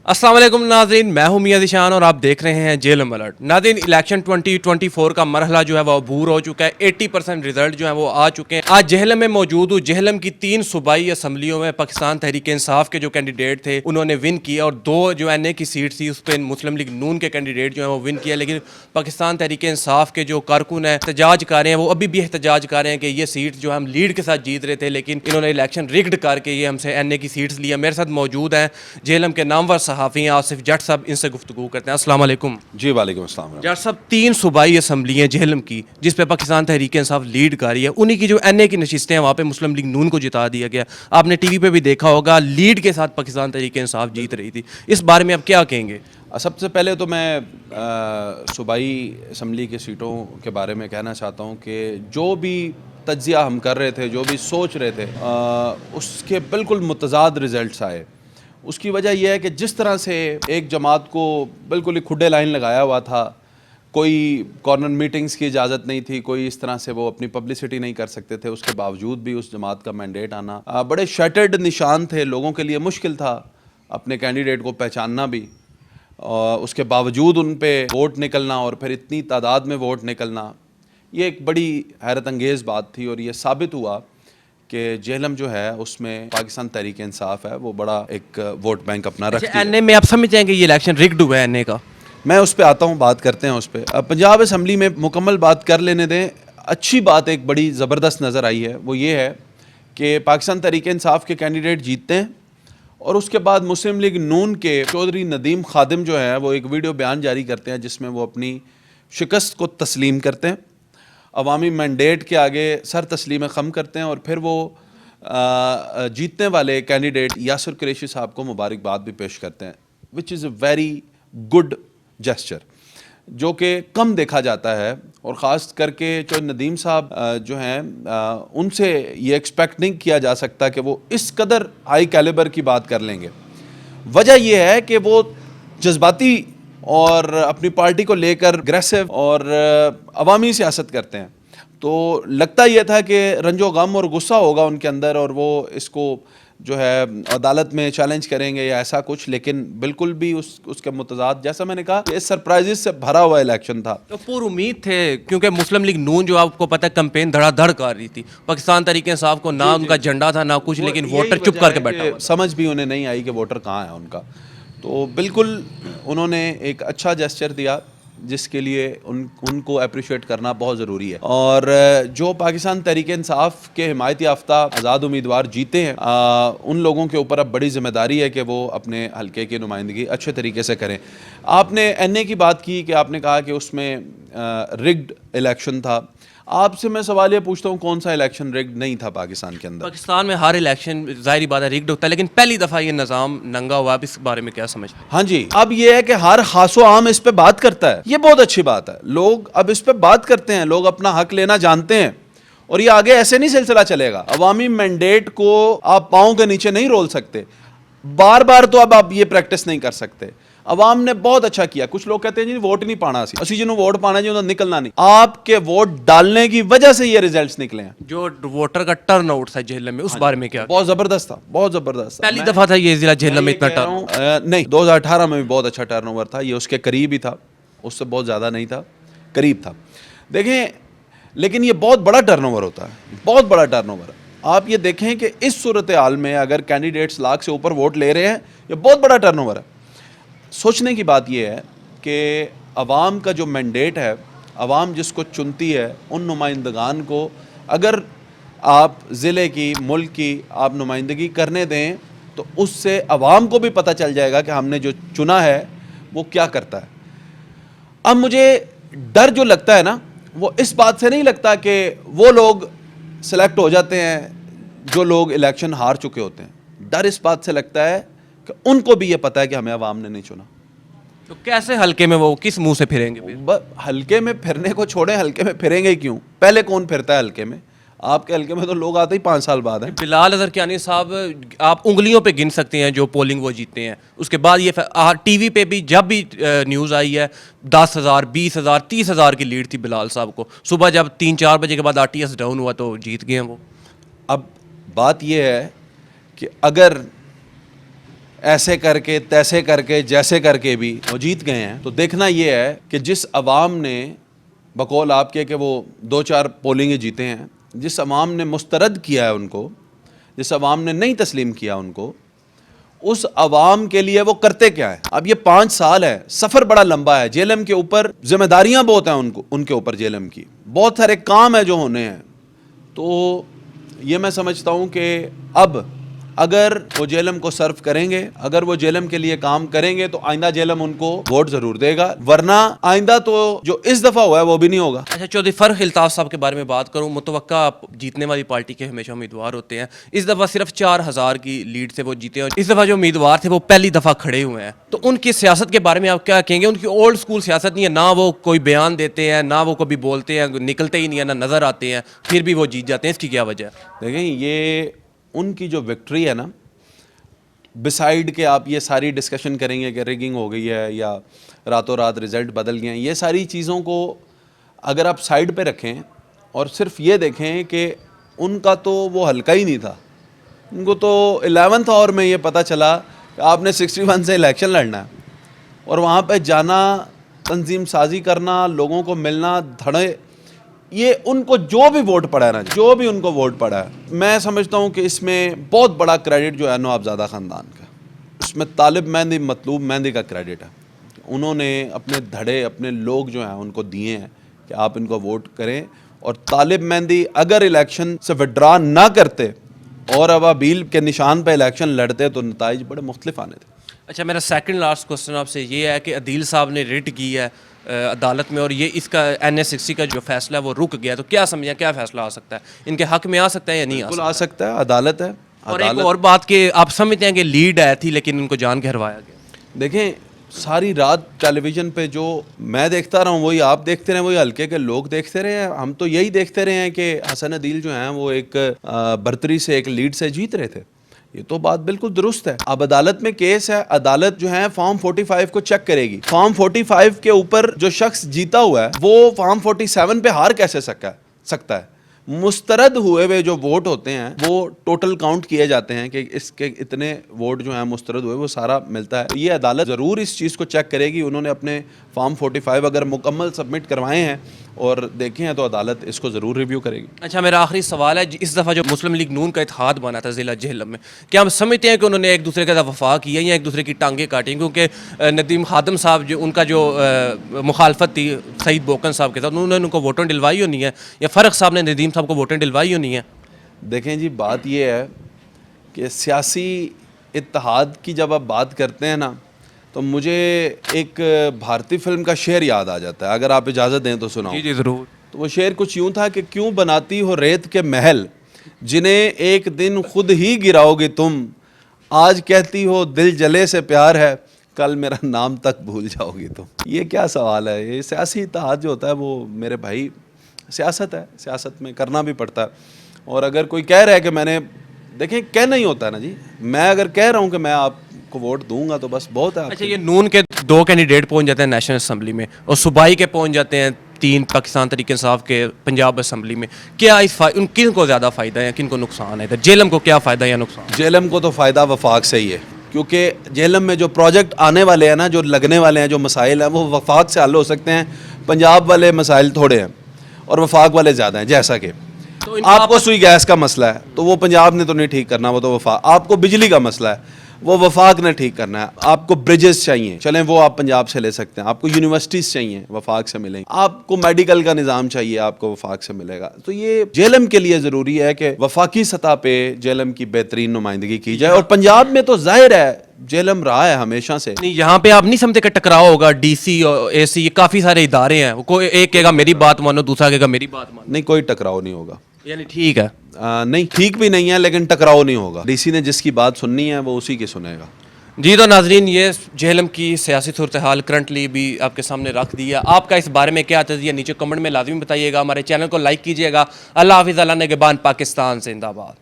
अस्सलाम वालेकुम नाज़रीन, मैं हूं मियां ज़ीशान और आप देख रहे हैं जेलम अलर्ट। नाज़रीन, इलेक्शन 2024 का मरहला जो है वो अबूर हो चुका है। 80% रिजल्ट जो है वो आ चुके हैं। आज जेहलम में मौजूद हूँ। जेहलम की 3 सूबाई असम्बलियों में पाकिस्तान तहरीक इंसाफ के जो कैंडिडेट थे उन्होंने विन किया और 2 जो NA की सीट थी उस पर मुस्लिम लीग नून के कैंडिडेट जो है वो विन किया। लेकिन पाकिस्तान तहरीक इंसाफ के जो कारकुन हैं एहतजाज कर रहे हैं, वो अभी भी एहतजाज कर रहे हैं कि ये सीट जो हम लीड के साथ जीत रहे थे लेकिन इन्होंने इलेक्शन रिग्ड करके ये हमसे NA की सीट्स लिया। मेरे साथ मौजूद हैं जेहलम के नामवर सहाफ़ी हैं आसिफ जट साहब, इनसे गुफ्तगू करते हैं। अस्सलाम वालेकुम। जी वालेकुम अस्सलाम। जट साहब, 3 सूबाई असम्बली हैं जेहलम की जिस पे पाकिस्तान तहरीक इंसाफ लीड कर रही है। उन्हीं की जो NA की नशिस्तें हैं वहाँ पे मुस्लिम लीग नून को जिता दिया गया। आपने TV पे भी देखा होगा, लीड के साथ पाकिस्तान तहरीक इंसाफ जीत रही थी। इस बारे में आप क्या कहेंगे? सबसे पहले तो मैं सूबाई असम्बली की सीटों के बारे में कहना चाहता हूँ कि जो भी तज्ज़िया हम कर रहे थे, जो भी सोच रहे थे, उसके बिल्कुल मुतज़ाद रिज़ल्ट्स आए। उसकी वजह यह है कि जिस तरह से एक जमात को बिल्कुल ही खुडे लाइन लगाया हुआ था, कोई कॉर्नर मीटिंग्स की इजाज़त नहीं थी, कोई इस तरह से वो अपनी पब्लिसिटी नहीं कर सकते थे, उसके बावजूद भी उस जमात का मैंडेट आना बड़े शटर्ड निशान थे। लोगों के लिए मुश्किल था अपने कैंडिडेट को पहचानना भी, और उसके बावजूद उन पे वोट निकलना और फिर इतनी तादाद में वोट निकलना, ये एक बड़ी हैरत अंगेज़ बात थी। और ये साबित हुआ कि जेहलम जो है उसमें पाकिस्तान तहरीक इंसाफ है वो बड़ा एक वोट बैंक अपना रखती है। NA में आप समझ जाएंगे ये इलेक्शन रिग्ड हुआ है NA का? मैं उस पर आता हूँ, बात करते हैं उस पर। पंजाब असम्बली में मुकम्मल बात कर लेने दें। अच्छी बात एक बड़ी ज़बरदस्त नज़र आई है, वो ये है कि पाकिस्तान तहरीक इंसाफ के कैंडिडेट जीतते हैं और उसके बाद मुस्लिम लीग नून के चौधरी नदीम खादिम जो है वो एक वीडियो बयान जारी करते हैं जिसमें वो अपनी शिकस्त को तस्लीम करते हैं, अवामी मैंडेट के आगे सर तस्लीम ख़म करते हैं और फिर वो जीतने वाले कैंडिडेट यासिर कुरैशी साहब को मुबारकबाद भी पेश करते हैं, which is a very good gesture जो कि कम देखा जाता है। और ख़ास करके जो नदीम साहब जो हैं उनसे ये एक्सपेक्ट नहीं किया जा सकता कि वो इस कदर हाई कैलिबर की बात कर लेंगे। वजह यह है कि वो जज्बाती और अपनी पार्टी को लेकर अग्रेसिव और अवामी सियासत करते हैं। तो लगता यह था कि रंजो गम और गुस्सा होगा उनके अंदर और वो इसको जो है अदालत में चैलेंज करेंगे या ऐसा कुछ, लेकिन बिल्कुल भी उसके मुतज़ाद, जैसा मैंने कहा, ये सरप्राइजेस से भरा हुआ इलेक्शन था। तो पूरी उम्मीद थे क्योंकि मुस्लिम लीग नून जो आपको पता है कैंपेन धड़ाधड़ कर रही थी, पाकिस्तान तहरीक इंसाफ को ना उनका झंडा था ना कुछ, लेकिन वोटर चुप करके बैठा हुआ था। समझ भी उन्हें नहीं आई कि वोटर कहाँ है उनका। तो बिल्कुल उन्होंने एक अच्छा जेस्चर दिया जिसके लिए उनको अप्रिशिएट करना बहुत ज़रूरी है। और जो पाकिस्तान तहरीक इंसाफ के हिमायती याफ्ता आज़ाद उम्मीदवार जीते हैं, उन लोगों के ऊपर अब बड़ी ज़िम्मेदारी है कि वो अपने हल्के की नुमाइंदगी अच्छे तरीके से करें। आपने NA की बात की कि आपने कहा कि उसमें रिग्ड इलेक्शन था। आपसे मैं सवाल ये पूछता हूँ, कौन सा इलेक्शन रिग्ड नहीं था पाकिस्तान के अंदर? पाकिस्तान में हर इलेक्शन ज़ाहिर बात है रिग्ड होता है, लेकिन पहली दफ़ा ये निज़ाम नंगा हुआ। आप इस बारे में क्या समझ? हाँ जी, अब ये है कि हर खासो आम इस पे बात करता है, ये बहुत अच्छी बात है। लोग अब इस पे बात करते हैं, लोग अपना हक लेना जानते हैं और ये आगे ऐसे नहीं सिलसिला चलेगा। अवामी मैंडेट को आप पाँव के नीचे नहीं रोल सकते, बार बार तो अब आप ये प्रैक्टिस नहीं कर सकते। अवाम ने बहुत अच्छा किया। कुछ लोग कहते हैं जी वोट नहीं पाना सी, असी जिन्होंने वोट पाना जी उन्होंने निकलना नहीं। आपके वोट डालने की वजह से ये रिजल्ट्स निकले हैं। जो वोटर का टर्न आउट था जेहलम में, उस बारे में क्या? बहुत ज़बरदस्त था, बहुत ज़बरदस्त। पहली दफ़ा था ये जिला जेहलम में इतना टर्न? नहीं, 2018 में भी बहुत अच्छा टर्नओवर था, ये उसके करीब ही था, उससे बहुत ज़्यादा नहीं था, करीब था। देखें, लेकिन ये बहुत बड़ा टर्नओवर होता है, बहुत बड़ा टर्नओवर। आप ये देखें कि इस सूरत हाल में अगर कैंडिडेट्स लाख से ऊपर वोट ले रहे हैं, ये बहुत बड़ा टर्नओवर है। सोचने की बात यह है कि अवाम का जो मैंडेट है, अवाम जिसको चुनती है, उन नुमाइंदगान को अगर आप ज़िले की, मुल्क की आप नुमाइंदगी करने दें तो उससे अवाम को भी पता चल जाएगा कि हमने जो चुना है वो क्या करता है। अब मुझे डर जो लगता है ना, वो इस बात से नहीं लगता कि वो लोग सेलेक्ट हो जाते हैं जो लोग इलेक्शन हार चुके होते हैं। डर इस बात से लगता है कि उनको भी ये पता है कि हमें अवाम ने नहीं चुना। तो कैसे हल्के में वो किस मुंह से फिरेंगे फिर? हल्के में फिरने को छोड़ें, हल्के में फिरेंगे क्यों? पहले कौन फिरता है हल्के में? आपके हल्के में तो लोग आते ही 5 साल बाद हैं। बिलाल अजहर कियानी साहब आप उंगलियों पे गिन सकते हैं जो पोलिंग वो जीते हैं। उसके बाद ये TV पे भी जब भी न्यूज़ आई है 10,000, 20,000, 30,000 की लीड थी बिलाल साहब को। सुबह जब 3-4 बजे के बाद RTS डाउन हुआ तो जीत गए हैं वो। अब बात यह है कि अगर ایسے کر کے تیسے کر کے جیسے کر کے بھی وہ جیت گئے ہیں. تو دیکھنا یہ ہے کہ جس عوام نے بقول آپ کے کہ وہ 2-4 پولنگیں جیتے ہیں, جس عوام نے مسترد کیا ہے ان کو, جس عوام نے نہیں تسلیم کیا ان کو, اس عوام کے لیے وہ کرتے کیا ہے. اب یہ 5 سال ہے, سفر بڑا لمبا ہے, جیلم کے اوپر ذمہ داریاں بہت ہیں ان کے اوپر, جیلم کی بہت سارے کام ہیں جو ہونے ہیں. تو یہ میں سمجھتا ہوں کہ اب اگر وہ جیلم کو سرو کریں گے, اگر وہ جیلم کے لیے کام کریں گے تو آئندہ جیلم ان کو ووٹ ضرور دے گا, ورنہ آئندہ تو جو اس دفعہ ہوا ہے وہ بھی نہیں ہوگا. اچھا چودھری فرخ الطاف صاحب کے بارے میں بات کروں, متوقع جیتنے والی پارٹی کے ہمیشہ امیدوار ہوتے ہیں. اس دفعہ صرف 4000 کی لیڈ سے وہ جیتے ہیں, اور اس دفعہ جو امیدوار تھے وہ پہلی دفعہ کھڑے ہوئے ہیں. تو ان کی سیاست کے بارے میں آپ کیا کہیں گے؟ ان کی اولڈ اسکول سیاست نہیں ہے, نہ وہ کوئی بیان دیتے ہیں, نہ وہ کبھی بولتے ہیں, نکلتے ہی نہیں ہیں, نہ نظر آتے ہیں, پھر بھی وہ جیت جاتے ہیں. اس کی کیا وجہ ہے؟ دیکھیں یہ ان کی جو وکٹری ہے نا, بسائیڈ کہ آپ یہ ساری ڈسکشن کریں گے کہ ریگنگ ہو گئی ہے یا راتوں رات رزلٹ بدل گئے ہیں, یہ ساری چیزوں کو اگر آپ سائیڈ پہ رکھیں اور صرف یہ دیکھیں کہ ان کا تو وہ ہلکا ہی نہیں تھا. ان کو تو 11th آور میں یہ پتہ چلا کہ آپ نے 61 سے الیکشن لڑنا ہے, اور وہاں پہ جانا, تنظیم سازی کرنا, لوگوں کو ملنا, دھڑے, یہ ان کو جو بھی ووٹ پڑا ہے نا, جو بھی ان کو ووٹ پڑا ہے, میں سمجھتا ہوں کہ اس میں بہت بڑا کریڈٹ جو ہے نوابزادہ خاندان کا, اس میں طالب مہندی مطلوب مہندی کا کریڈٹ ہے. انہوں نے اپنے دھڑے, اپنے لوگ جو ہیں ان کو دیے ہیں کہ آپ ان کو ووٹ کریں, اور طالب مہندی اگر الیکشن سے وڈرا نہ کرتے اور ابابیل کے نشان پہ الیکشن لڑتے تو نتائج بڑے مختلف آنے تھے. اچھا میرا سیکنڈ لاسٹ کوسچن آپ سے یہ ہے کہ عدیل صاحب نے ریٹ کی ہے عدالت میں, اور یہ اس کا NS 60 کا جو فیصلہ ہے وہ رک گیا, تو کیا سمجھیں کیا فیصلہ آ سکتا ہے, ان کے حق میں آ سکتا ہے یا نہیں بالکل آ سکتا ہے, عدالت ہے. اور ایک اور بات کہ آپ سمجھتے ہیں کہ لیڈ آئی تھی لیکن ان کو جان کے ہروایا گیا. دیکھیں ساری رات ٹیلی ویژن پہ جو میں دیکھتا رہا ہوں وہی آپ دیکھتے رہے, وہی ہلکے کے لوگ دیکھتے رہے ہیں. ہم تو یہی دیکھتے رہے ہیں کہ حسن عدیل جو ہیں وہ ایک برتری سے, ایک لیڈ سے جیت رہے تھے. یہ تو بات بالکل درست ہے. اب عدالت میں کیس ہے, عدالت جو ہے فارم 45 کو چیک کرے گی. فارم 45 کے اوپر جو شخص جیتا ہوا ہے وہ فارم 47 پہ ہار کیسے سکتا ہے؟ مسترد ہوئے ہوئے جو ووٹ ہوتے ہیں وہ ٹوٹل کاؤنٹ کیے جاتے ہیں کہ اس کے اتنے ووٹ جو ہیں مسترد ہوئے, وہ سارا ملتا ہے. یہ عدالت ضرور اس چیز کو چیک کرے گی. انہوں نے اپنے فارم 45 اگر مکمل سبمٹ کروائے ہیں اور دیکھے ہیں تو عدالت اس کو ضرور ریویو کرے گی. اچھا میرا آخری سوال ہے, اس دفعہ جو مسلم لیگ نون کا اتحاد بنا تھا ضلع جہلم میں, کیا ہم سمجھتے ہیں کہ انہوں نے ایک دوسرے کے ساتھ وفاق کیا یا ایک دوسرے کی ٹانگیں کاٹیں؟ کیونکہ ندیم خادم صاحب جو ان کا جو مخالفت تھی سعید بوکن صاحب کے ساتھ, انہوں نے ان کو ووٹیں ڈلوائی ہونی ہے, یا فرق صاحب نے ندیم صاحب کو ووٹیں ڈلوائی ہونی ہے؟ دیکھیں جی بات یہ ہے کہ سیاسی اتحاد کی جب آپ بات کرتے ہیں نا تو مجھے ایک بھارتی فلم کا شعر یاد آ جاتا ہے, اگر آپ اجازت دیں تو سناؤں. جی ضرور. تو وہ شعر کچھ یوں تھا کہ کیوں بناتی ہو ریت کے محل, جنہیں ایک دن خود ہی گراؤ گی تم, آج کہتی ہو دل جلے سے پیار ہے, کل میرا نام تک بھول جاؤ گی تم. یہ کیا سوال ہے؟ یہ سیاسی اتحاد جو ہوتا ہے وہ میرے بھائی سیاست ہے, سیاست میں کرنا بھی پڑتا ہے. اور اگر کوئی کہہ رہا ہے کہ میں نے, دیکھیں کہنا ہی ہوتا ہے نا جی, میں اگر کہہ رہا ہوں کہ میں آپ کو ووٹ دوں گا تو بس بہت ہے. اچھا یہ نون کے 2 کینڈیڈیٹ پہنچ جاتے ہیں نیشنل اسمبلی میں, اور صوبائی کے پہنچ جاتے ہیں 3 پاکستان تحریک انصاف کے پنجاب اسمبلی میں, کیا اس ان کن کو زیادہ فائدہ ہے, کن کو نقصان ہے؟ جیلم کو کیا فائدہ یا نقصان؟ جیلم کو تو فائدہ وفاق سے ہی ہے, کیونکہ جیلم میں جو پروجیکٹ آنے والے ہیں نا, جو لگنے والے ہیں, جو مسائل ہیں, وہ وفاق سے حل ہو سکتے ہیں. پنجاب والے مسائل تھوڑے ہیں اور وفاق والے زیادہ ہیں. جیسا کہ آپ کو سوئی گیس کا مسئلہ ہے تو وہ پنجاب نے تو نہیں ٹھیک کرنا, وہ تو وفاق. آپ کو بجلی کا مسئلہ ہے وہ وفاق نے ٹھیک کرنا ہے. آپ کو برجز چاہیے, چلیں وہ آپ پنجاب سے لے سکتے ہیں. آپ کو یونیورسٹیز چاہیے, وفاق سے ملیں گے. آپ کو میڈیکل کا نظام چاہیے, آپ کو وفاق سے ملے گا. تو یہ جیلم کے لیے ضروری ہے کہ وفاقی سطح پہ جیلم کی بہترین نمائندگی کی جائے. اور پنجاب میں تو ظاہر ہے جیلم رہا ہے ہمیشہ سے. نہیں یہاں پہ آپ نہیں سمجھتے کہ ٹکراؤ ہوگا, DC اور AC, یہ کافی سارے ادارے ہیں, کوئی ایک کہے گا میری بات مانو, دوسرا کہے گا میری بات مانو. نہیں کوئی ٹکراؤ نہیں ہوگا. یعنی ٹھیک ہے, نہیں ٹھیک بھی نہیں ہے لیکن ٹکراؤ نہیں ہوگا. DC نے جس کی بات سننی ہے وہ اسی کی سنے گا. جی تو ناظرین یہ جہلم کی سیاسی صورتحال کرنٹلی بھی آپ کے سامنے رکھ دیا. آپ کا اس بارے میں کیا تجزیہ نیچے کمنٹ میں لازمی بتائیے گا. ہمارے چینل کو لائک کیجیے گا. اللہ حافظ, اللہ نگہبان, پاکستان زندہ باد.